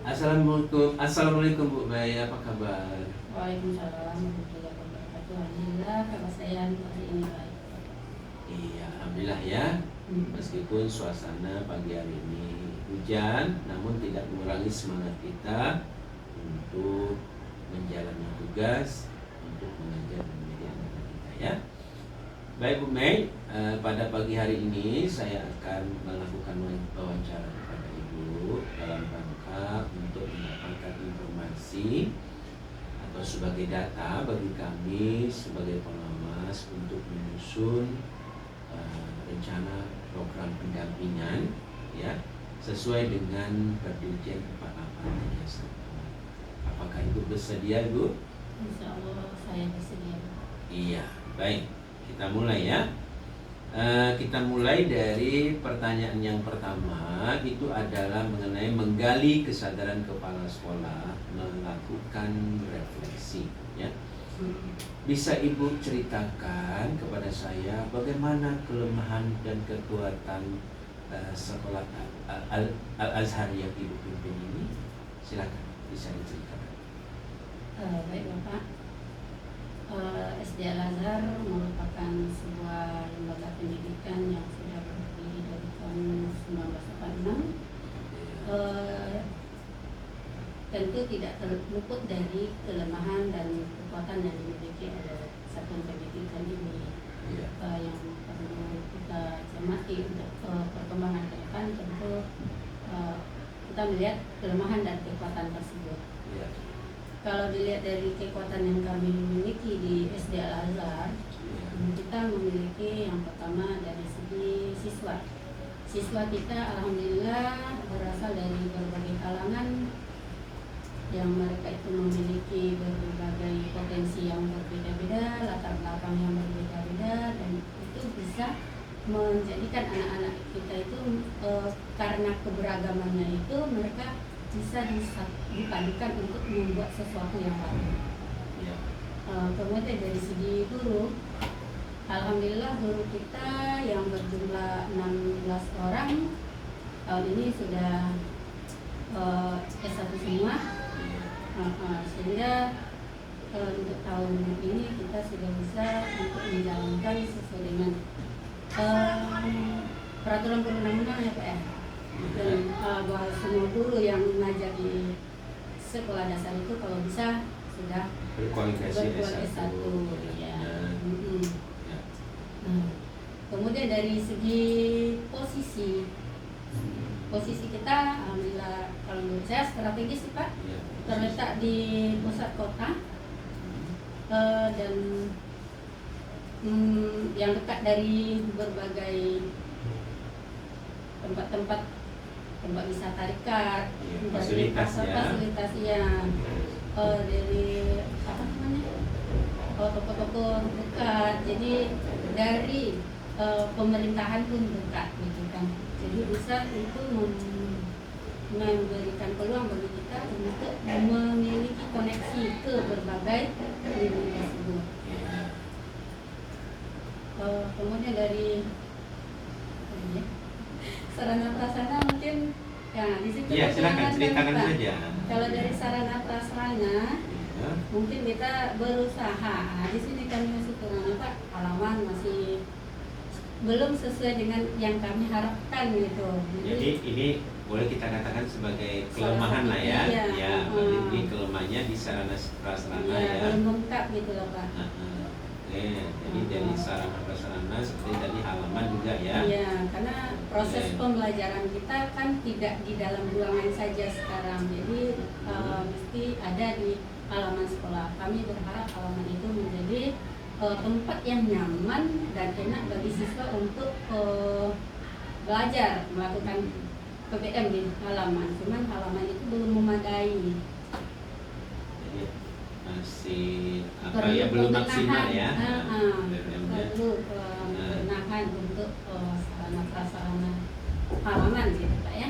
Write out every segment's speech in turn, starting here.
Assalamualaikum Bu Bay, apa kabar? Waalaikumsalam warahmatullahi wabarakatuh. Alhamdulillah, kabar saya hari ini baik. Iya, alhamdulillah ya. Meskipun suasana pagi hari ini hujan, namun tidak mengurangi semangat kita untuk menjalani tugas, untuk mengajar dan mendidik anak kita ya. Baik Bu Mei, pada pagi hari ini saya akan melakukan wawancara kepada Ibu dalam rangka untuk mendapatkan informasi atau sebagai data bagi kami sebagai pengawas untuk menyusun rencana program pendampingan ya sesuai dengan Perdirjen 4831. Apakah Ibu bersedia, Bu? Insya Allah saya bersedia. Iya, baik. Kita mulai ya. Kita mulai dari pertanyaan yang pertama, itu adalah mengenai menggali kesadaran kepala sekolah melakukan refleksi ya. Bisa Ibu ceritakan kepada saya bagaimana kelemahan dan kekuatan sekolah Al-Azhar yang Ibu pimpin ini? Silakan, bisa diceritakan. Baik Bapak, SD Al-Azhar merupakan sebuah lembaga pendidikan yang sudah berdiri dari tahun 1946. Tentu tidak terluput dari kelemahan dan kekuatan yang dimiliki oleh satuan pendidikan ini. Yang perlu kita cermati untuk perkembangan ke depan, tentu kita melihat kelemahan dan kekuatan tersebut. Kalau dilihat dari kekuatan yang kami miliki di SD Al-Azhar, kita memiliki yang pertama dari segi siswa. Siswa kita alhamdulillah berasal dari berbagai kalangan yang mereka itu memiliki berbagai potensi yang berbeda-beda, latar belakang yang berbeda-beda, dan itu bisa menjadikan anak-anak kita itu karena keberagamannya itu mereka bisa dipadukan untuk membuat sesuatu yang baru. Kemudian dari segi guru, alhamdulillah guru kita yang berjumlah 16 orang tahun ini sudah S1 semua, sehingga untuk tahun ini kita sudah bisa untuk menjalankan sesuai dengan peraturan perundang-undangan ya Pak ya. Dan bahwa semua guru yang mengajar di sekolah dasar itu kalau bisa sudah berkualifikasi S1 ya. Kemudian dari segi posisi kita alhamdulillah, kalau menurut saya strategis sih Pak, terletak di pusat kota dan yang dekat dari berbagai tempat wisata dekat, fasilitas yang dari apa namanya toko-toko dekat, jadi dari pemerintahan pun dekat gitu kan, jadi bisa itu memberikan peluang bagi kita untuk memiliki koneksi ke berbagai lini tersebut. Kemudian dari sarana prasarana mungkin ya di situ silakan ceritakan saja. Kalau dari sarana prasarana mungkin kita berusaha. Di sini kami masih kurang Pak, halaman masih belum sesuai dengan yang kami harapkan gitu. Jadi ini boleh kita katakan sebagai kelemahan lah ya. Ini kelemahannya di sarana prasarana ya. Belum lengkap gitu loh Pak. Jadi dari sarana prasarana seperti tadi halaman juga ya. Iya, karena proses pembelajaran kita kan tidak di dalam ruangan saja sekarang. Jadi mesti ada di halaman sekolah. Kami berharap halaman itu menjadi tempat yang nyaman dan enak bagi siswa untuk belajar melakukan PPM di halaman. Cuman halaman itu belum memadai. Jadi masih belum maksimal ya. Perlu pembenahan untuk sarana prasarana halaman gitu Pak ya.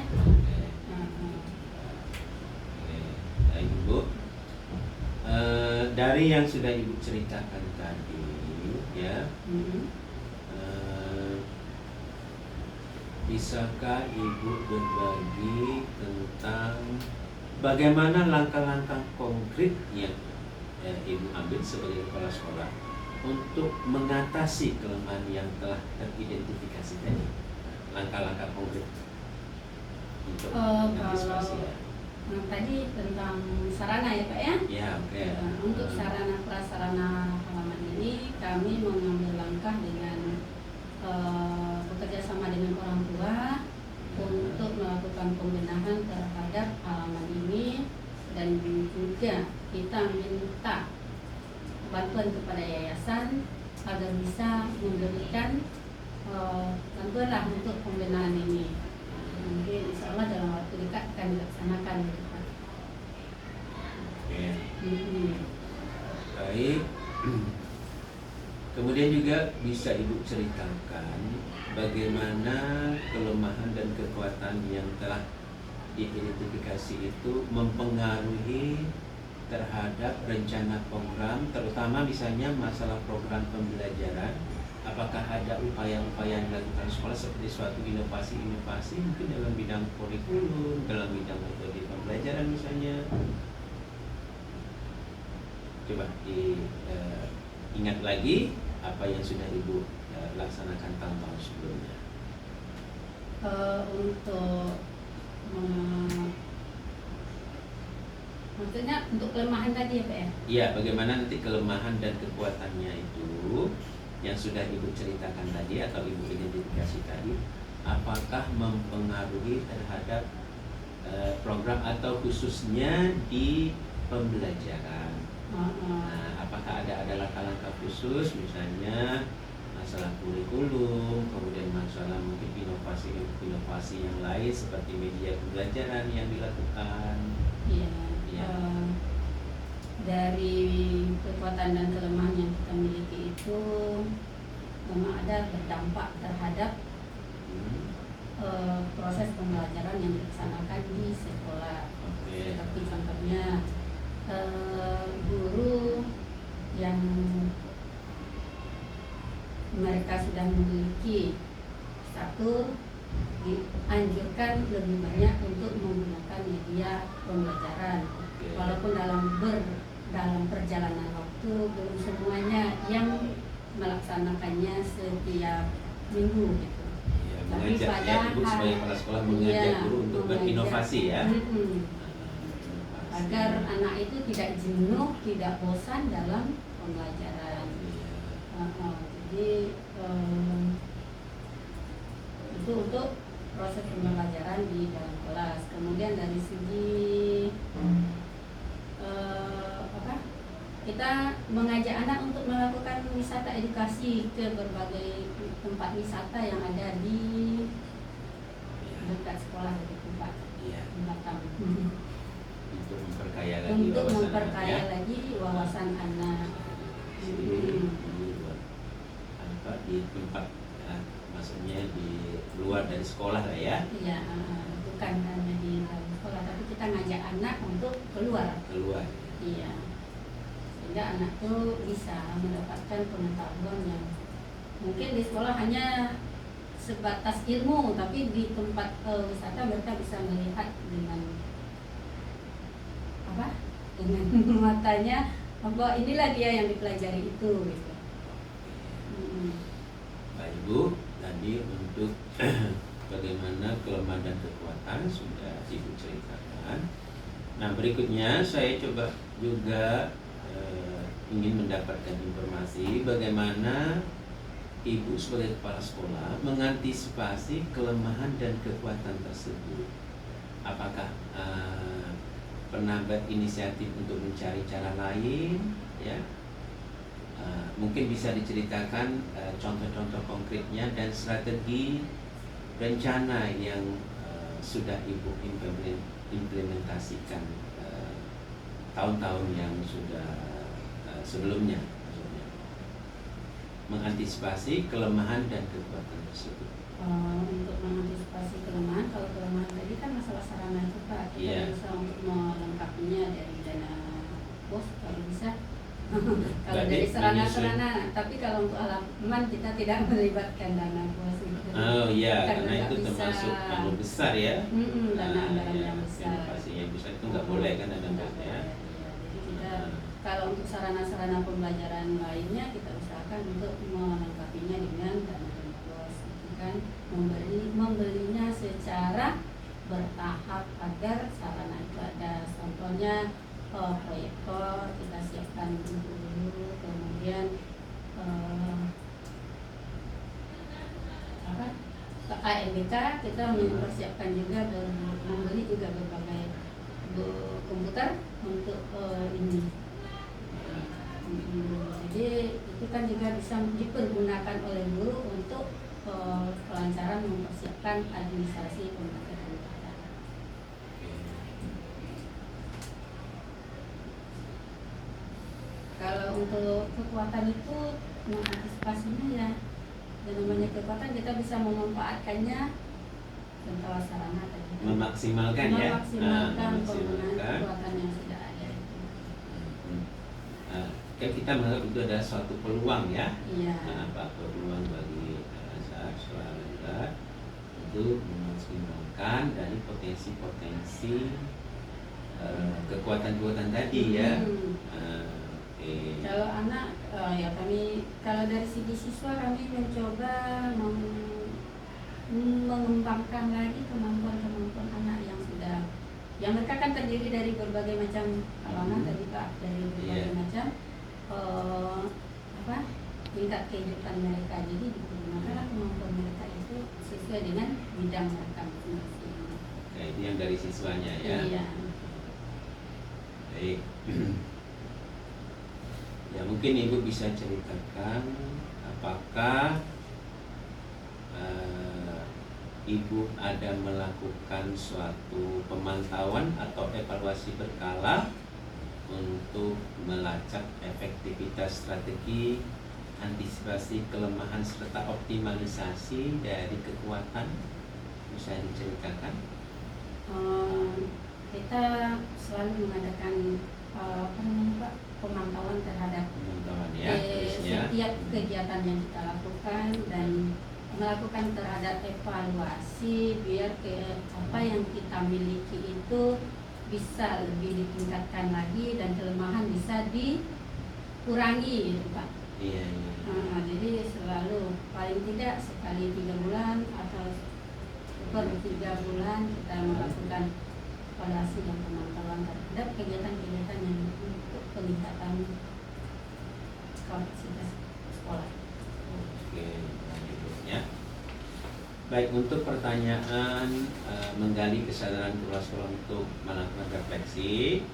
Baik Bu, dari yang sudah Ibu ceritakan tadi ya, bisakah Ibu berbagi tentang bagaimana langkah-langkah konkret yang Ibu ambil sebagai kepala sekolah untuk mengatasi kelemahan yang telah teridentifikasi tadi? Langkah-langkah konkret untuk mengantisipasi ya. Tadi tentang sarana ya Pak ya? Ya, oke. Untuk sarana prasarana halaman ini kami mengambil langkah dengan bekerja sama dengan orang tua untuk melakukan pembenahan terhadap halaman ini, dan juga kita minta bantuan kepada yayasan agar bisa memberikan bantuan lah untuk pembenahan ini. Mungkin insya Allah dalam waktu dekat akan dilaksanakan gitu Pak. Oke. Baik. Kemudian juga bisa Ibu ceritakan bagaimana kelemahan dan kekuatan yang telah diidentifikasi itu mempengaruhi terhadap rencana program, terutama misalnya masalah program pembelajaran. Apakah ada upaya-upaya yang dilakukan sekolah seperti suatu inovasi-inovasi mungkin dalam bidang kurikulum, dalam bidang metode pembelajaran misalnya? Coba ingat lagi apa yang sudah Ibu laksanakan tahun-tahun sebelumnya. Maksudnya untuk kelemahan tadi ya Pak ya? Iya, bagaimana nanti kelemahan dan kekuatannya itu yang sudah Ibu ceritakan tadi atau Ibu identifikasi tadi, apakah mempengaruhi terhadap program atau khususnya di pembelajaran? Nah, apakah ada langkah-langkah khusus misalnya masalah kurikulum, kemudian masalah mungkin inovasi yang lain seperti media pembelajaran yang dilakukan? Iya. Dari kekuatan dan kelemahan yang kita miliki itu memang ada berdampak terhadap proses pembelajaran yang dilaksanakan di sekolah. Seperti contohnya guru yang mereka sudah memiliki satu dianjurkan lebih banyak untuk menggunakan media pembelajaran, walaupun dalam perjalanan waktu belum semuanya yang melaksanakannya setiap minggu gitu. Ya, tapi pada Ibu sebagai kepala sekolah mengajak guru untuk berinovasi ya. Agar anak itu tidak jenuh, tidak bosan dalam pembelajaran. Jadi itu untuk proses pembelajaran di dalam kelas. Kemudian dari segi kita mengajak anak untuk melakukan wisata edukasi ke berbagai tempat wisata yang ada di dekat sekolah gitu Pak. Batam. Untuk memperkaya lagi wawasan anak. Di tempat maksudnya di luar dari sekolah lah ya. Iya, bukan hanya di dalam sekolah, tapi kita ngajak anak untuk keluar. Iya. Sehingga anak tuh bisa mendapatkan pengetahuan yang mungkin di sekolah hanya sebatas ilmu, tapi di tempat wisata mereka bisa melihat dengan matanya bahwa inilah dia yang dipelajari itu gitu. Baik Ibu, tadi untuk bagaimana kelemahan dan kekuatan sudah Ibu ceritakan. Nah, berikutnya saya coba juga ingin mendapatkan informasi bagaimana Ibu sebagai kepala sekolah mengantisipasi kelemahan dan kekuatan tersebut. Apakah pernah berinisiatif untuk mencari cara lain, ya? Mungkin bisa diceritakan contoh-contoh konkretnya dan strategi rencana yang sudah Ibu implementasikan tahun-tahun yang sudah sebelumnya, maksudnya mengantisipasi kelemahan dan kekuatan tersebut. Untuk mengantisipasi kelemahan, kalau kelemahan tadi kan masalah sarana itu Pak, kita bisa untuk melengkapinya dari dana bos kalau bisa. Kalau dari sarana-sarana, tapi kalau untuk halaman kita tidak melibatkan dana bos gitu. Oh iya, karena itu termasuk besar ya. Dana anggaran yang besar. Inovasi yang besar itu nggak boleh boleh kan ada bednya. Iya, jadi kita kalau untuk sarana-sarana pembelajaran lainnya kita usahakan untuk melengkapinya dengan dana bos, kan membelinya secara bertahap agar sarana itu ada. Contohnya proyektor kita siapkan dulu, kemudian ANBK kita mempersiapkan juga membeli juga berbagai komputer untuk ini. Jadi itu kan juga bisa dipergunakan oleh guru untuk kelancaran mempersiapkan administrasi pembelajaran kita. Kalau untuk kekuatan itu mengantisipasinya ya, dan namanya kekuatan kita bisa memanfaatkannya contoh sarana tadi. Memaksimalkan memaksimalkan penggunaan kekuatan yang sudah ada. Kan kita menganggap itu adalah suatu peluang ya. Iya. Peluang bagi sekolah untuk memaksimalkan dari potensi-potensi kekuatan-kekuatan tadi ya. Kalau anak ya kami kalau dari segi siswa kami mencoba mengembangkan lagi kemampuan anak yang mereka kan terdiri dari berbagai macam kalangan tadi Pak, dari berbagai macam tingkat kehidupan mereka. Jadi digunakan kemampuan mereka itu sesuai dengan bidang mereka masing-masing. Nah, itu yang dari siswanya ya. Iya. Baik. Ya mungkin Ibu bisa ceritakan apakah Ibu ada melakukan suatu pemantauan atau evaluasi berkala untuk melacak efektivitas strategi antisipasi kelemahan serta optimalisasi dari kekuatan, bisa diceritakan? Kita selalu mengadakan pemantauan terhadap setiap kegiatan yang kita lakukan dan melakukan terhadap evaluasi biar apa yang kita miliki itu bisa lebih ditingkatkan lagi dan kelemahan bisa dikurangi gitu Pak. Iya. Jadi selalu paling tidak sekali 3 bulan atau per 3 bulan kita melakukan evaluasi dan pemantauan terhadap kegiatan-kegiatan yang untuk peningkatan kapasitas sekolah. Oke, lanjutnya. Baik, untuk pertanyaan menggali kesadaran kepala sekolah untuk melakukan refleksi,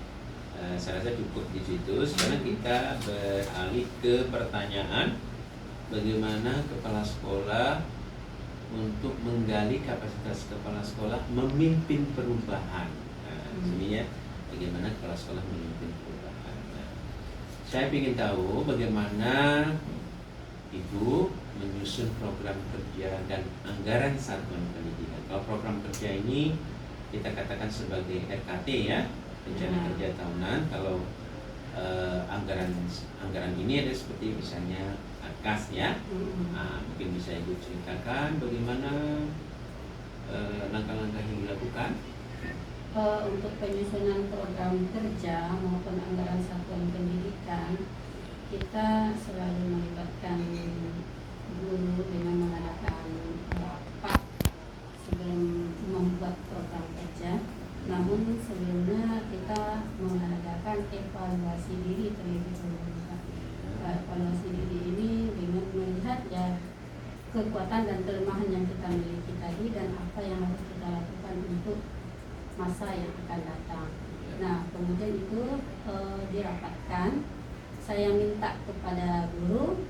saya rasa cukup di situ. Sekarang kita beralih ke pertanyaan bagaimana kepala sekolah untuk menggali kapasitas kepala sekolah memimpin perubahan. Sebenarnya bagaimana kepala sekolah memimpin perubahan. Saya ingin tahu bagaimana Ibu menyusun program kerja dan anggaran satuan pendidikan. Kalau program kerja ini kita katakan sebagai RKT ya, rencana kerja tahunan. Kalau anggaran ini ada seperti misalnya kas ya. Mungkin bisa Ibu ceritakan bagaimana langkah-langkah yang dilakukan. Untuk penyusunan program kerja maupun anggaran satuan pendidikan, kita selalu melibatkan guru dengan mengadakan rapat sebelum membuat program kerja. Namun sebelumnya kita mengadakan evaluasi diri terlebih dahulu. Evaluasi diri ini dengan melihat ya kekuatan dan kelemahan yang kita miliki tadi dan apa yang harus kita lakukan untuk masa yang akan datang. Nah, kemudian itu dirapatkan. Saya minta kepada guru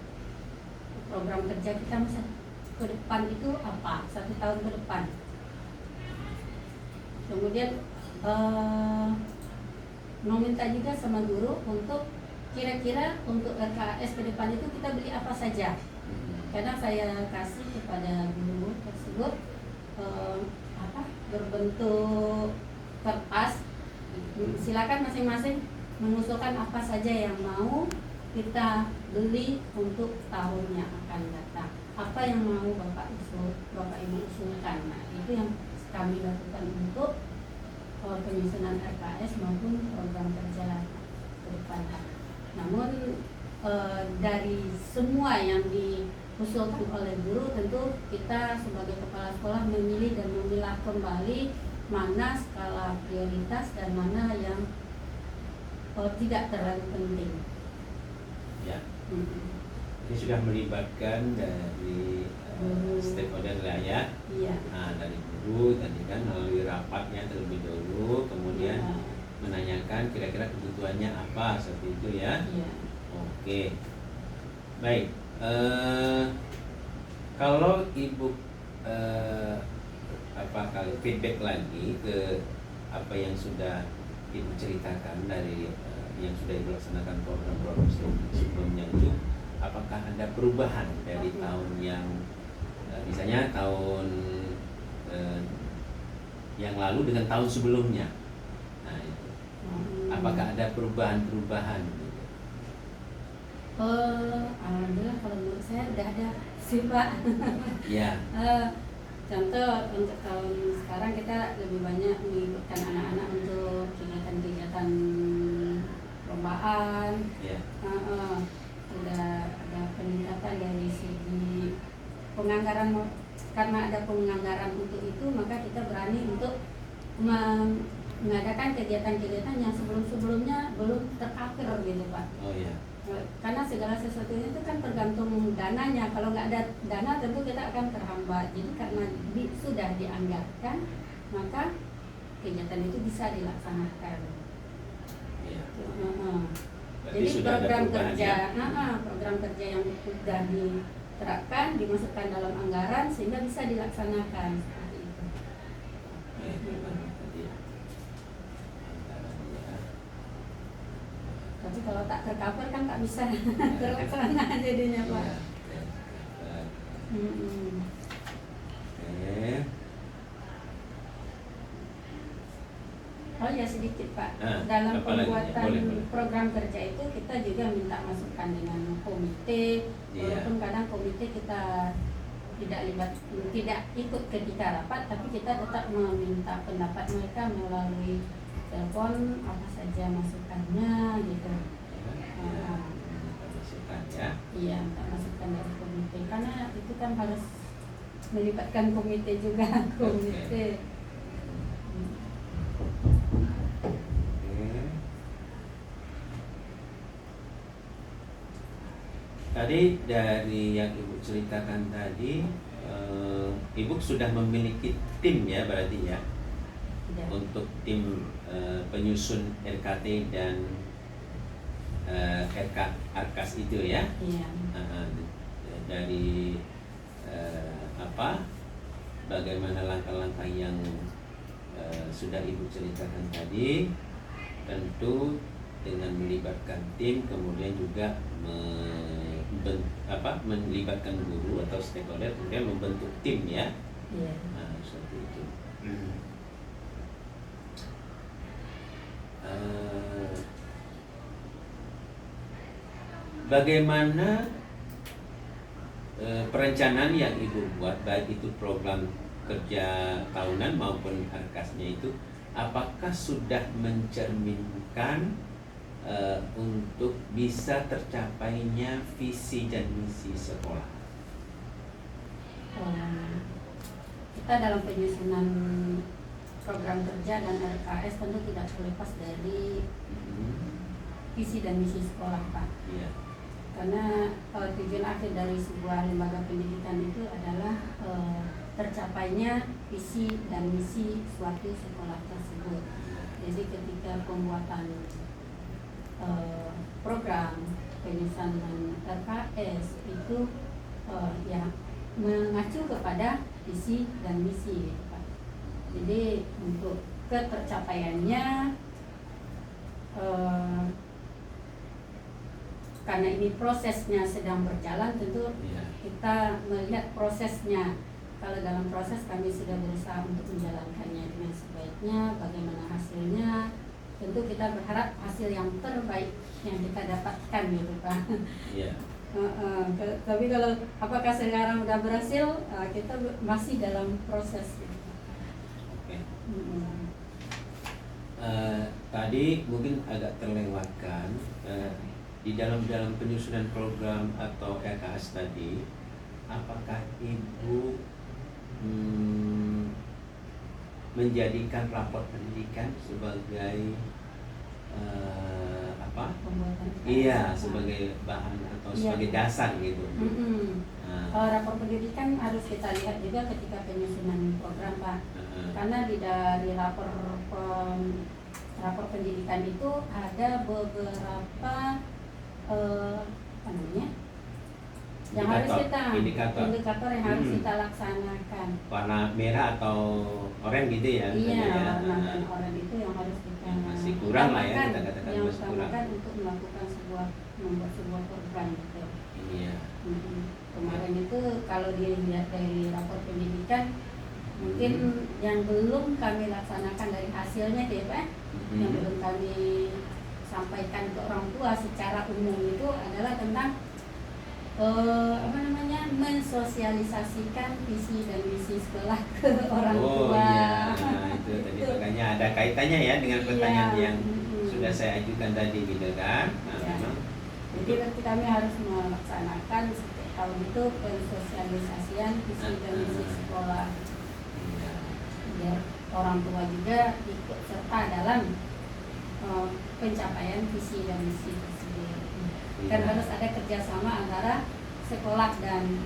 program kerja kita masa ke depan itu apa, 1 tahun ke depan. Kemudian meminta juga sama guru untuk kira-kira untuk RKS ke depan itu kita beli apa saja. Karena saya kasih kepada guru tersebut berbentuk kertas, silakan masing-masing mengusulkan apa saja yang mau kita beli untuk tahun yang akan datang. Apa yang mau Bapak Ibu usulkan. Nah, itu yang kami lakukan untuk penyusunan RKS maupun program kerja ke depan. Namun dari semua yang diusulkan oleh guru, tentu kita sebagai kepala sekolah memilih dan memilah kembali mana skala prioritas dan mana yang tidak terlalu penting. Ya. Ini sudah melibatkan dari stakeholder lah ya. Iya. Nah, dari guru tadi kan melalui rapatnya terlebih dahulu, kemudian Iya. menanyakan kira-kira kebutuhannya apa seperti itu ya. Iya. Oke, baik. Kalau ibu kali feedback lagi ke apa yang sudah ibu ceritakan dari yang sudah ibu laksanakan program-program sebelumnya itu, apakah ada perubahan dari tahun yang misalnya tahun yang lalu dengan tahun sebelumnya? Nah itu, apakah ada perubahan-perubahan? Gitu? Alhamdulillah kalau menurut saya udah ada sih Pak. Ya. Contoh untuk tahun sekarang kita lebih banyak melibatkan anak-anak untuk kegiatan-kegiatan perlombaan. Ya. Ada peningkatan dari segi penganggaran, karena ada penganggaran untuk itu maka kita berani untuk mengadakan kegiatan-kegiatan yang sebelum-sebelumnya belum tercover gitu Pak. Oh ya. Karena segala sesuatunya itu kan tergantung dananya. Kalau nggak ada dana tentu kita akan terhambat. Jadi karena sudah dianggarkan, maka kegiatan itu bisa dilaksanakan. Ya. Jadi program kerja, program kerja yang sudah diterapkan dimasukkan dalam anggaran sehingga bisa dilaksanakan seperti itu. Tapi kalau tak tercover kan tak bisa terlaksana jadinya Pak. Oh ya sedikit Pak. Dalam pembuatan program kerja itu kita juga minta masukan dengan komite. Walaupun kadang komite kita tidak ikut ketika rapat, tapi kita tetap meminta pendapat mereka melalui telepon, apa saja masukannya gitu. Masukan ya. Iya, minta masukan dari komite karena itu kan harus melibatkan komite juga. Komite. Tadi dari yang ibu ceritakan tadi, ibu sudah memiliki tim ya berarti ya, untuk tim penyusun RKT dan RKAS itu ya. Iya. Dari bagaimana langkah-langkah yang sudah ibu ceritakan tadi, tentu dengan melibatkan tim, kemudian juga melibatkan guru atau stakeholder, kemudian membentuk tim ya. Iya. Nah, seperti itu. Bagaimana perencanaan yang ibu buat, baik itu program kerja tahunan maupun RKAS-nya itu, apakah sudah mencerminkan untuk bisa tercapainya visi dan misi sekolah? Kita dalam penyusunan program kerja dan RKS tentu tidak terlepas dari visi dan misi sekolah Pak. Iya. Karena tujuan akhir dari sebuah lembaga pendidikan itu adalah tercapainya visi dan misi suatu sekolah tersebut. Jadi ketika pembuatan program penyusunan RKS itu ya mengacu kepada visi dan misi gitu, Pak. Jadi untuk ketercapaiannya karena ini prosesnya sedang berjalan, tentu kita melihat prosesnya. Kalau dalam proses kami sudah berusaha untuk menjalankannya dengan sebaiknya, bagaimana hasilnya, tentu kita berharap hasil yang terbaik yang kita dapatkan gitu Pak. Iya. Tapi kalau apakah sekarang udah berhasil, kita masih dalam proses gitu. Oke. tadi mungkin agak terlewatkan di dalam penyusunan program atau RKS tadi, apakah Ibu menjadikan rapor pendidikan sebagai Pembuatan iya, sebagai bahan atau sebagai dasar gitu. Rapor pendidikan harus kita lihat juga ketika penyusunan program, Pak. Karena dari rapor pendidikan itu ada beberapa yang harus kita indikator yang harus kita laksanakan. Warna merah atau oranye gitu ya? Iya, ya. warna oranye itu yang harus kita masih kurang lah ya, kita katakan yang masih kurang untuk melakukan membuat sebuah program gitu. Iya. Kemarin itu kalau dilihat dari rapor pendidikan mungkin yang belum kami laksanakan dari hasilnya ya Pak, yang belum kami sampaikan ke orang tua secara umum itu adalah tentang mensosialisasikan visi dan misi sekolah ke orang tua. Iya, nah, itu tadi makanya ada kaitannya ya dengan pertanyaan yang sudah saya ajukan tadi gitu kan. Nah, memang jadi nanti kami harus melaksanakan setiap tahun itu pensosialisasian visi dan misi sekolah. Biar orang tua juga ikut serta dalam pencapaian visi dan misi tersebut. Kan harus ada kerjasama antara sekolah dan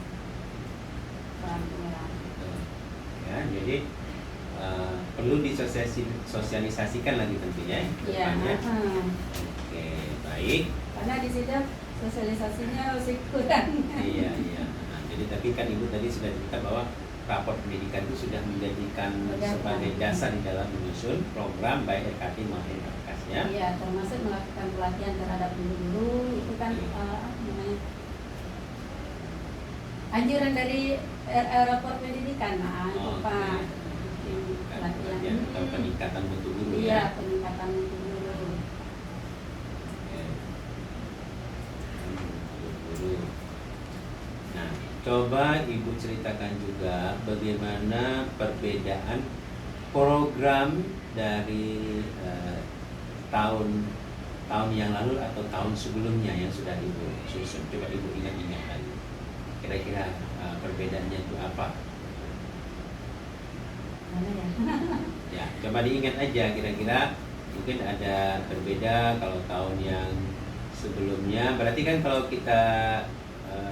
orang tua. Ya, jadi perlu disosialisasikan lagi tentunya. Iya. Oke, baik. Karena di situ sosialisasinya masih kurang. Iya. Nah, jadi tapi kan Ibu tadi sudah cerita bahwa rapor pendidikan itu sudah menjadikan sebagai dasar di dalam menyusun program baik RKT maupun RKS-nya. Iya, termasuk melakukan pelatihan terhadap guru-guru itu kan anjuran dari rapor pendidikan. Nah, itu Pak. Pelatihan atau peningkatan mutu guru ya. Iya, peningkatan mutu guru. Nah, coba Ibu ceritakan juga bagaimana perbedaan program dari tahun yang lalu atau tahun sebelumnya yang sudah Ibu susun. Coba Ibu ingat-ingat lagi. Kira-kira perbedaannya itu apa? Mana ya? Ya, coba diingat aja kira-kira mungkin ada berbeda kalau tahun yang sebelumnya. Berarti kan kalau kita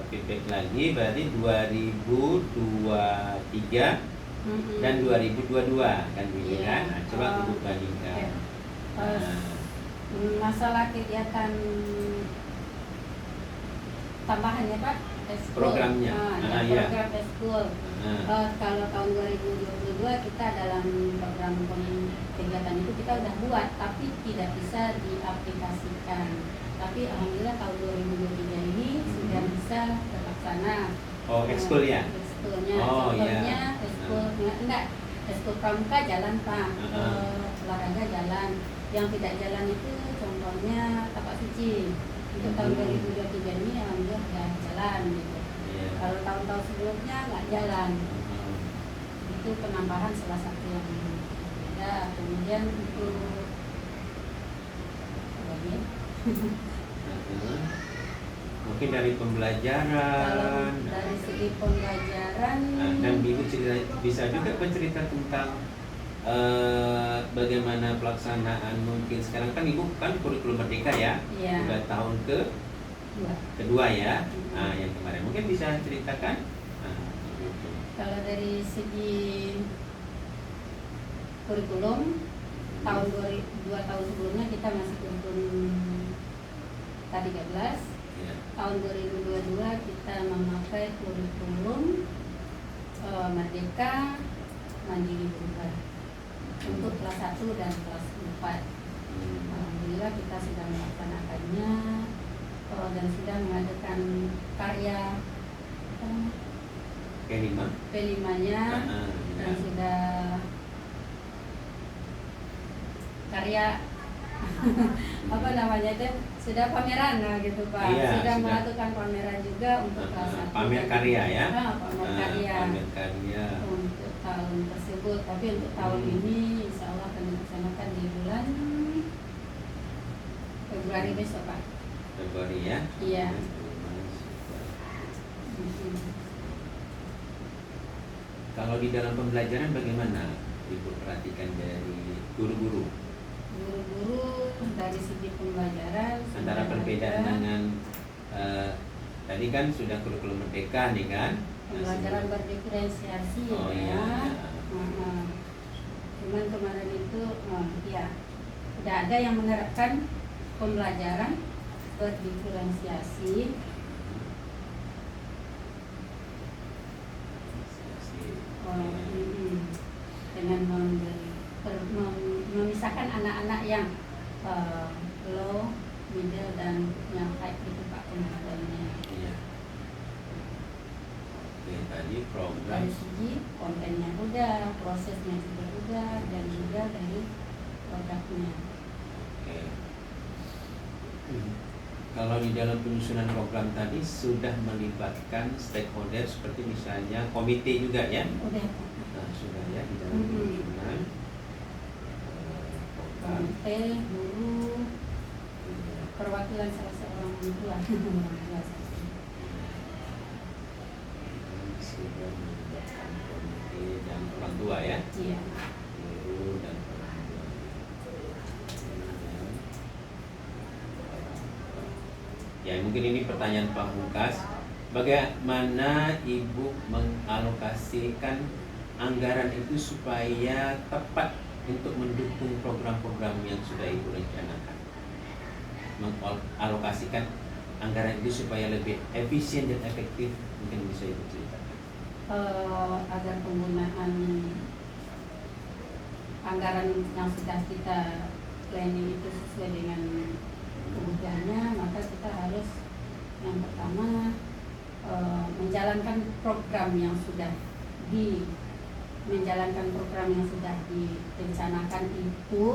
feedback lagi berarti 2023 dan 2022 kan gitu kan. Nah, coba Ibu bandingkan. Masalah kegiatan tambahan ya Pak, programnya. Program eskul. Kalau tahun 2022 kita dalam program kegiatan itu kita udah buat tapi tidak bisa diaplikasikan. Tapi alhamdulillah tahun 2023 ini sudah bisa terlaksana. Oh, ekskul ya? Ekskulnya. Oh, contohnya ekskul pramuka jalan Pak. Olahraga jalan. Yang tidak jalan itu contohnya tapak suci. Itu tahun 2023 ini alhamdulillah sudah jalan gitu. Kalau tahun-tahun sebelumnya nggak jalan. Itu penambahan salah satu yang ada. Kemudian untuk mungkin dari pembelajaran. Kalau dari segi pembelajaran dan Ibu bisa juga bercerita tentang bagaimana pelaksanaan mungkin sekarang kan Ibu kan kurikulum merdeka ya, udah tahun kedua ya. Nah, yang kemarin mungkin bisa ceritakan. Kalau dari segi kurikulum tahun 2 tahun sebelumnya kita masih kurikulum K13. Tahun 2022 kita memakai kurikulum Merdeka Mandiri Berubah untuk kelas 1 dan kelas 4. Alhamdulillah kita sudah melaksanakannya dan sudah mengadakan karya P5-nya dan sudah karya apa namanya itu sudah pameran lah gitu Pak. Iya, sudah sudah. melakukan pameran juga untuk salah satu pamer karya ya. pamer karya Pamer karya. untuk tahun tersebut. Tapi untuk tahun ini insya Allah akan dilaksanakan di bulan Februari besok Pak. Februari ya. Iya. Kalau di dalam pembelajaran bagaimana Ibu perhatikan dari guru-guru? Guru-guru dari segi pembelajaran Antara perbedaan dengan tadi kan sudah kurikulum merdeka nih kan? pembelajaran berdiferensiasi Oh ya. iya. Cuman kemarin itu ya udah ada yang menerapkan pembelajaran berdiferensiasi. Dengan memisahkan anak-anak yang low, middle dan yang high itu Pak pembagiannya. Iya. Oke, tadi program Dari segi kontennya udah, prosesnya juga udah, dan juga dari produknya. Oke. Kalau di dalam penyusunan program tadi sudah melibatkan stakeholder seperti misalnya komite juga ya? Udah. Nah, sudah ya di dalam penyusunan program. Komite, guru, perwakilan salah seorang orang tua. Sudah melibatkan komite dan orang tua ya? Iya. Guru dan orang tua. Ya, mungkin ini pertanyaan pamungkas. Bagaimana Ibu mengalokasikan anggaran itu supaya tepat untuk mendukung program-program yang sudah Ibu rencanakan? Mengalokasikan anggaran itu supaya lebih efisien dan efektif, mungkin bisa Ibu ceritakan. Agar penggunaan anggaran yang sudah kita planning itu sesuai dengan kebutuhannya, maka kita harus yang pertama menjalankan program yang sudah direncanakan itu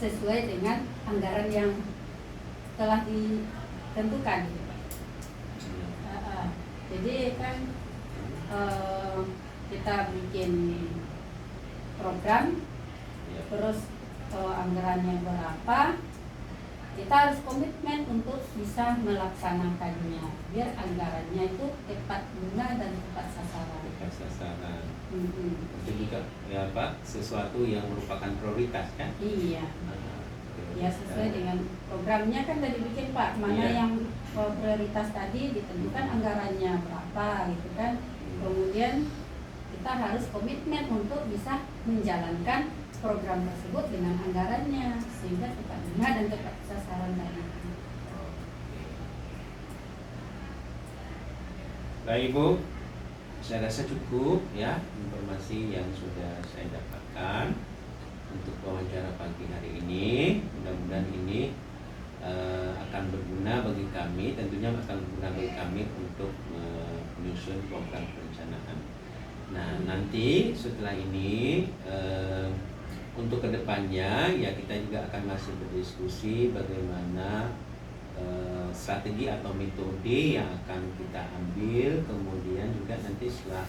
sesuai dengan anggaran yang telah ditentukan. Jadi kan kita bikin program, terus anggarannya berapa, kita harus komitmen untuk bisa melaksanakannya biar anggarannya itu tepat guna dan tepat sasaran. Tepat sasaran. Itu juga ya Pak, sesuatu yang merupakan prioritas kan? Iya. Ya sesuai dengan programnya kan tadi bikin Pak, mana yang prioritas tadi ditentukan anggarannya berapa gitu kan. Kemudian kita harus komitmen untuk bisa menjalankan program tersebut dengan anggarannya sehingga tepat guna dan tepat sasaran tadi. Baik Ibu, saya rasa cukup ya informasi yang sudah saya dapatkan untuk wawancara pagi hari ini. Mudah-mudahan ini akan berguna bagi kami, tentunya akan berguna bagi kami untuk menyusun program perencanaan. Nah nanti setelah ini untuk kedepannya ya kita juga akan masih berdiskusi bagaimana strategi atau metode yang akan kita ambil. Kemudian juga nanti setelah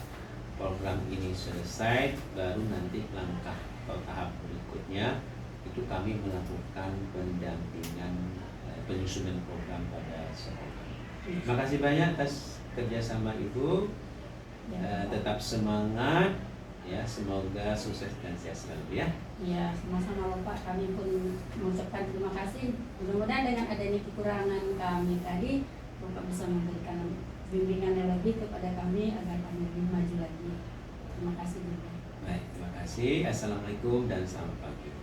program ini selesai, baru nanti langkah atau tahap berikutnya itu kami melakukan pendampingan penyusunan program pada sekolah. Terima kasih banyak atas kerjasama Ibu. Tetap semangat ya, semoga sukses dan sehat selalu ya. Iya, sama-sama Bapak, kami pun mengucapkan terima kasih. Mudah-mudahan dengan adanya kekurangan kami tadi, Bapak bisa memberikan bimbingan yang lebih kepada kami agar kami lebih maju lagi. Terima kasih juga. Baik, terima kasih. Assalamualaikum dan selamat pagi.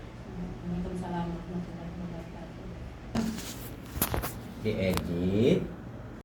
Waalaikumsalam warahmatullahi wabarakatuh. Diedit.